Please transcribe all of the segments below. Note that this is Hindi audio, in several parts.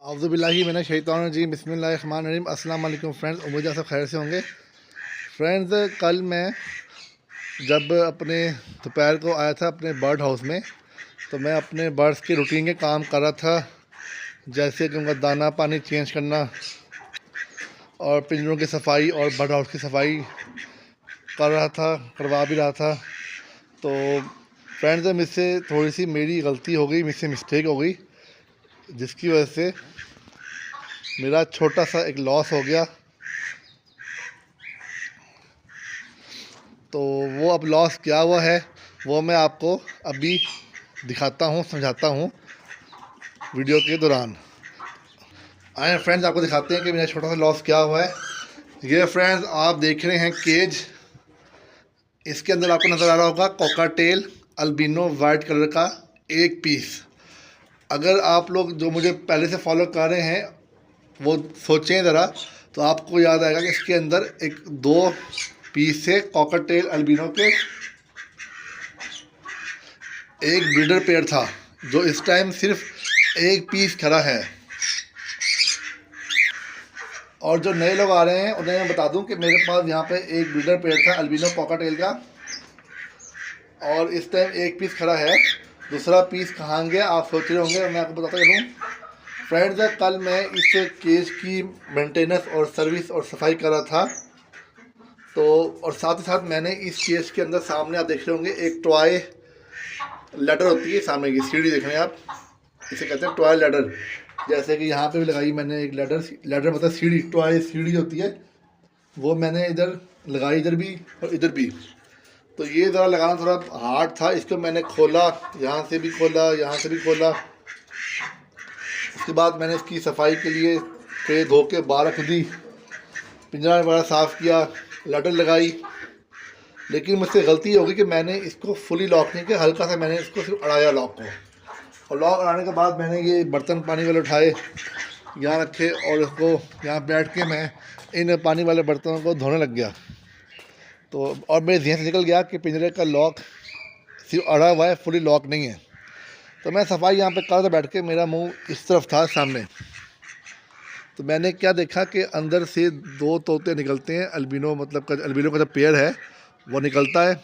औज़ुबिल्लाहि मिनश्शैतानिर्रजीम बिस्मिल्लाहिर्रहमानिर्रहीम। अस्सलाम वालेकुम फ्रेंड्स, उम्मीद है सब खैर से होंगे। फ्रेंड्स, कल मैं जब अपने दोपहर को आया था अपने बर्ड हाउस में, तो मैं अपने बर्ड्स के रूटीन के काम कर रहा था, जैसे कि उनका दाना पानी चेंज करना और पिंजरों की सफाई और बर्ड हाउस की सफाई करवा भी रहा था। तो फ्रेंड्स, मुझसे थोड़ी सी मेरी गलती हो गई, मुझसे मिस्टेक हो गई, जिसकी वजह से मेरा छोटा सा एक लॉस हो गया। तो वो अब लॉस क्या हुआ है वो मैं आपको अभी दिखाता हूँ, समझाता हूँ वीडियो के दौरान। आए फ्रेंड्स, आपको दिखाते हैं कि मेरा छोटा सा लॉस क्या हुआ है। ये फ्रेंड्स, आप देख रहे हैं केज, इसके अंदर आपको नज़र आ रहा होगा कॉकाटेल अल्बिनो वाइट कलर का एक पीस। अगर आप लोग जो मुझे पहले से फॉलो कर रहे हैं वो सोचें ज़रा, तो आपको याद आएगा कि इसके अंदर एक 2 पीस से कॉकाटेल अल्बिनो के एक ब्रीडर पेयर था, जो इस टाइम सिर्फ एक पीस खड़ा है। और जो नए लोग आ रहे हैं उन्हें मैं बता दूं कि मेरे पास यहाँ पे एक ब्रीडर पेयर था अल्बिनो कॉकाटेल का, और इस टाइम एक पीस खड़ा है। दूसरा पीस कहाँ गया आप सोच रहे होंगे, मैं आपको बताता चलूँ। फ्रेंड्स, कल मैं इस केज की मेंटेनेंस और सर्विस और सफाई कर रहा था, तो और साथ ही साथ मैंने इस केज के अंदर सामने आप देख रहे होंगे एक टॉय लैडर होती है, सामने की सीढ़ी देख रहे हैं आप, इसे कहते हैं टॉय लैडर। जैसे कि यहाँ पे भी लगाई मैंने एक लैडर मतलब सीढ़ी, टॉय सीढ़ी होती है, वो मैंने इधर लगाई, इधर भी और इधर भी। तो ये ज़रा लगाना थोड़ा हार्ड था, इसको मैंने खोला, यहाँ से भी खोला, यहाँ से भी खोला। उसके बाद मैंने इसकी सफाई के लिए ट्रे धो के बाहर रख दी, पिंजरा वगैरह साफ़ किया, लैडर लगाई। लेकिन मुझसे गलती हो गई कि मैंने इसको फुली लॉक नहीं किया, हल्का सा मैंने इसको सिर्फ अड़ाया लॉक को। और लॉक अड़ाने के बाद मैंने ये बर्तन पानी वाले उठाए, यहाँ रखे, और इसको यहाँ बैठ के मैं इन पानी वाले बर्तनों को धोने लग गया। तो और मेरे ध्यान से निकल गया कि पिंजरे का लॉक सिर्फ अड़ा हुआ है, फुली लॉक नहीं है। तो मैं सफाई यहाँ पे कर रहा था बैठ के, मेरा मुंह इस तरफ था सामने। तो मैंने क्या देखा कि अंदर से 2 तोते निकलते हैं, अल्बिनो मतलब अल्बिनो का जो पेयर है वो निकलता है,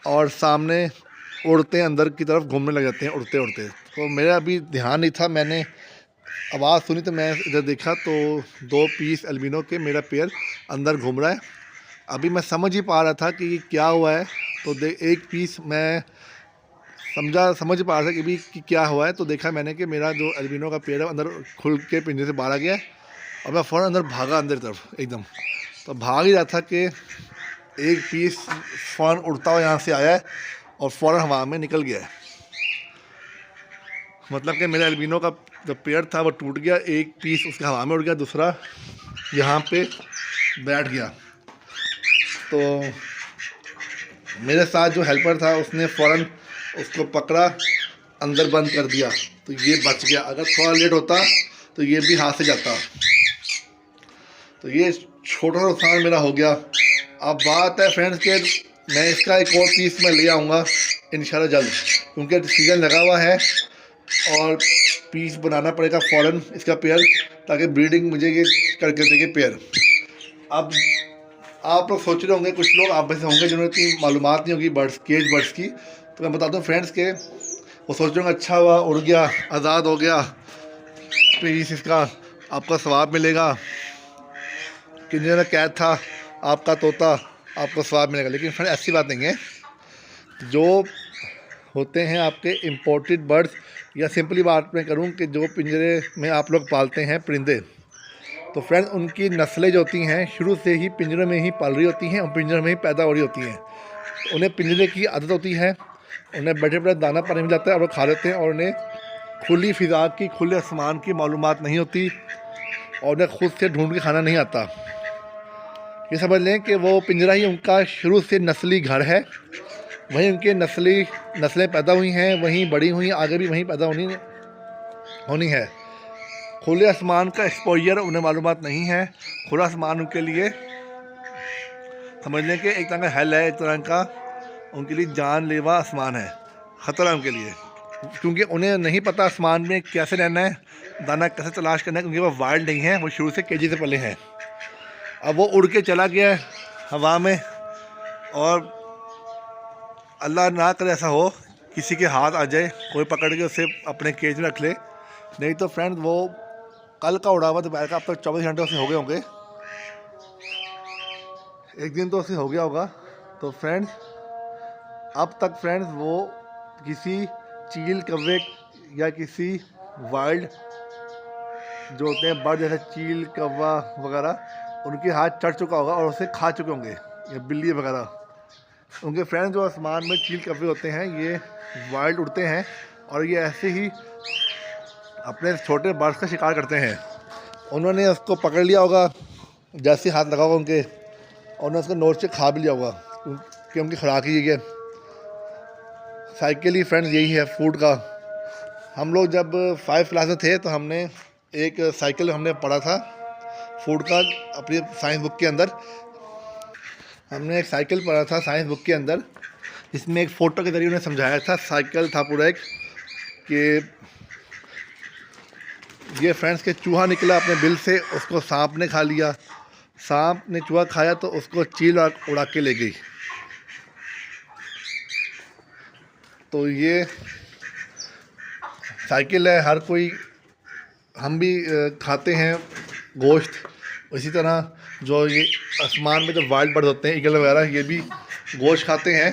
और सामने उड़ते हैं, अंदर की तरफ घूमने लग जाते हैं उड़ते उड़ते। तो मेरा अभी ध्यान नहीं था, मैंने आवाज़ सुनी तो मैं इधर देखा, तो 2 पीस अल्बिनो के मेरा पेयर अंदर घूम रहा है। अभी मैं समझ ही पा रहा था कि ये क्या हुआ है, तो एक पीस मैं समझ पा रहा था कि भी कि क्या हुआ है। तो देखा मैंने कि मेरा जो अल्बिनो का पेड़ है अंदर खुल के पिंजरे से बाहर आ गया है, और मैं फ़ौरन अंदर भागा, अंदर तरफ एकदम। तो भाग ही रहा था कि एक पीस फ़ौरन उड़ता हुआ यहाँ से आया है और फ़ौरन हवा में निकल गया है। मतलब कि मेरे अल्बिनो का जो पेड़ था वो टूट गया, एक पीस उसके हवा में उड़ गया, दूसरा यहाँ पे बैठ गया। तो मेरे साथ जो हेल्पर था उसने फ़ौरन उसको पकड़ा, अंदर बंद कर दिया, तो ये बच गया। अगर थोड़ा लेट होता तो ये भी हाथ से जाता। तो ये छोटा सा नुकसान मेरा हो गया। अब बात है फ्रेंड्स के, मैं इसका एक और पीस मैं ले आऊँगा इंशाल्लाह जल्द, क्योंकि सीज़न लगा हुआ है और पीस बनाना पड़ेगा फ़ौरन इसका पेयर, ताकि ब्रीडिंग मुझे ये करके देंगे पेयर। अब आप लोग सोच रहे होंगे, कुछ लोग आप में से होंगे जिन्होंने इतनी मालूमात नहीं होगी केज बर्ड्स की, तो मैं बताता हूँ फ्रेंड्स के, वो सोच रहे होंगे अच्छा हुआ उड़ गया, आज़ाद हो गया, पीस इसका आपका सवाब मिलेगा, पिंजरे में कैद था आपका तोता, आपको सवाब मिलेगा। लेकिन फ्रेंड ऐसी बात नहीं है। जो होते हैं आपके इम्पोर्टेड बर्ड्स, या सिंपली बात मैं करूँ कि जो पिंजरे में आप लोग पालते हैं परिंदे, तो फ्रेंड्स उनकी नस्लें जो होती हैं शुरू से ही पिंजरे में ही पाल रही होती हैं और पिंजरे में ही पैदा हो रही होती हैं। तो उन्हें पिंजरे की आदत होती है, उन्हें बैठे बैठे दाना पानी मिल जाता है और वो खा लेते हैं, और उन्हें खुली फ़िज़ा की, खुले आसमान की मालूमात नहीं होती, और उन्हें खुद से ढूंढ के खाना नहीं आता। ये समझ लें कि वो पिंजरा ही उनका शुरू से नस्ली घर है, वहीं उनके नस्लें पैदा हुई हैं, वहीं बड़ी हुई, आगे भी वहीं पैदा होनी है। खुले आसमान का एक्सपोजर उन्हें मालूमात नहीं है। खुला आसमान उनके लिए समझ लें कि एक तरह का हेल है, एक तरह का उनके लिए जानलेवा आसमान है, ख़तरा उनके लिए। क्योंकि उन्हें नहीं पता आसमान में कैसे रहना है, दाना कैसे तलाश करना है, क्योंकि वो वाइल्ड नहीं है, वो शुरू से केजी से पले हैं। अब वो उड़ के चला गया है हवा में, और अल्लाह ना करे ऐसा हो किसी के हाथ आ जाए, कोई पकड़ के उसे अपने केज में रख ले। नहीं तो फ्रेंड्स वो कल का उड़ा हुआ दोपहर का, अब तक 24 घंटे उसे हो गए होंगे, एक दिन तो उसे हो गया होगा। तो फ्रेंड्स अब तक फ्रेंड्स वो किसी चील कौवे या किसी वाइल्ड जो होते हैं बर्ड जैसे चील कौवा वगैरह, उनके हाथ चढ़ चुका होगा और उसे खा चुके होंगे, या बिल्ली वगैरह। उनके फ्रेंड्स जो आसमान में चील कौवे होते हैं ये वाइल्ड उड़ते हैं, और ये ऐसे ही अपने छोटे बर्ड्स का शिकार करते हैं। उन्होंने उसको पकड़ लिया होगा, जैसे हाथ लगा होगा उनके, और उन्होंने उसको नोच से खा भी लिया होगा, क्योंकि उनकी खुराक ही है। साइकिल ही फ्रेंड्स यही है फूड का। हम लोग जब 5 क्लास में थे तो हमने एक साइकिल हमने पढ़ा था फूड का, अपनी साइंस बुक के अंदर हमने एक साइकिल पढ़ा था साइंस बुक के अंदर, जिसमें एक फ़ोटो के जरिए उन्हें समझाया था। साइकिल था पूरा एक कि ये फ्रेंड्स के चूहा निकला अपने बिल से, उसको सांप ने खा लिया, सांप ने चूहा खाया तो उसको चील उड़ा के ले गई। तो ये साइकिल है, हर कोई, हम भी खाते हैं गोश्त। इसी तरह जो ये आसमान में जो वाइल्ड बर्ड होते हैं ईगल वगैरह, ये भी गोश्त खाते हैं।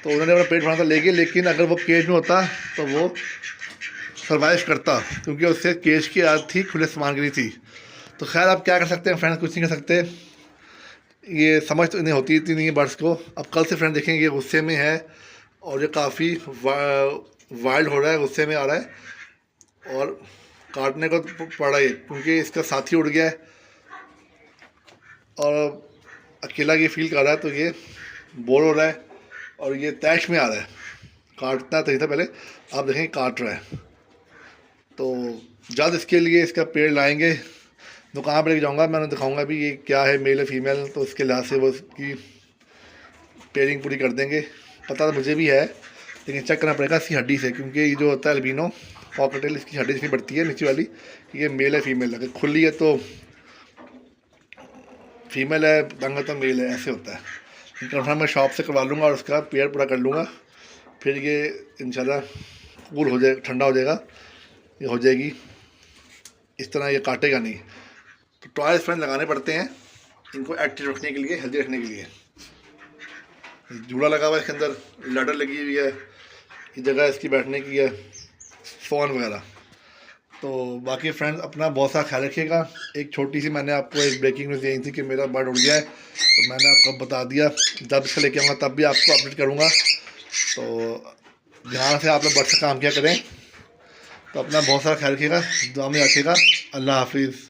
तो उन्होंने अपना पेट भरा था ले गए, लेकिन अगर वो केज में होता तो वो सर्वाइव करता, क्योंकि उससे केज की आदत थी, खुले सामान की नहीं थी। तो खैर आप क्या कर सकते हैं फ्रेंड्स, कुछ नहीं कर सकते, ये समझ तो नहीं होती इतनी नहीं है बर्ड्स को। अब कल से फ्रेंड देखेंगे, गुस्से में है और ये काफ़ी वाइल्ड हो रहा है, गुस्से में आ रहा है और काटने को पड़ रहा है, क्योंकि इसका साथी उड़ गया है और अकेला ये फील कर रहा है। तो ये बोर हो रहा है और ये तैश में आ रहा है, काटना चाहिए था पहले, आप देखेंगे काट रहा है। तो जल्द इसके लिए इसका पेड़ लाएंगे, दुकान पर लेके जाऊँगा, मैं उन्हें दिखाऊँगा भी ये क्या है, मेल है फीमेल, तो उसके लिहाज से वो उसकी पेयरिंग पूरी कर देंगे। पता तो मुझे भी है, लेकिन चेक करना पड़ेगा इसकी हड्डी से, क्योंकि ये जो होता है अल्बिनो कॉकटेल, इसकी हड्डी इतनी बढ़ती है नीचे वाली कि ये मेल है फीमेल, अगर खुली है तो फीमेल है, दंगा तो मेल है, ऐसे होता है। कंफर्म मैं शॉप से करवा लूँगा और उसका पेड़ पूरा कर लूँगा, फिर ये इंशाल्लाह कूल हो जाएगा, ठंडा हो जाएगा, ये हो जाएगी इस तरह, ये काटेगा नहीं। तो टॉयज फ्रेंड लगाने पड़ते हैं इनको एक्टिव रखने के लिए, हेल्दी रखने के लिए। झूला लगा हुआ है इसके अंदर, लैडर लगी हुई है, ये जगह इसकी बैठने की है, फ़ोन वगैरह। तो बाकी फ्रेंड्स अपना बहुत सा ख्याल रखिएगा। एक छोटी सी मैंने आपको एक ब्रेकिंग न्यूज़ यही थी कि मेरा बर्ड उड़ गया है, तो मैंने आपको बता दिया, जब इसका लेके आऊँगा तब भी आपको अपडेट करूँगा। तो ध्यान से आप लोग बर्ड से काम किया करें। तो अपना बहुत सारा ख्याल रखिएगा, दुआ में रखिएगा। अल्लाह हाफिज़।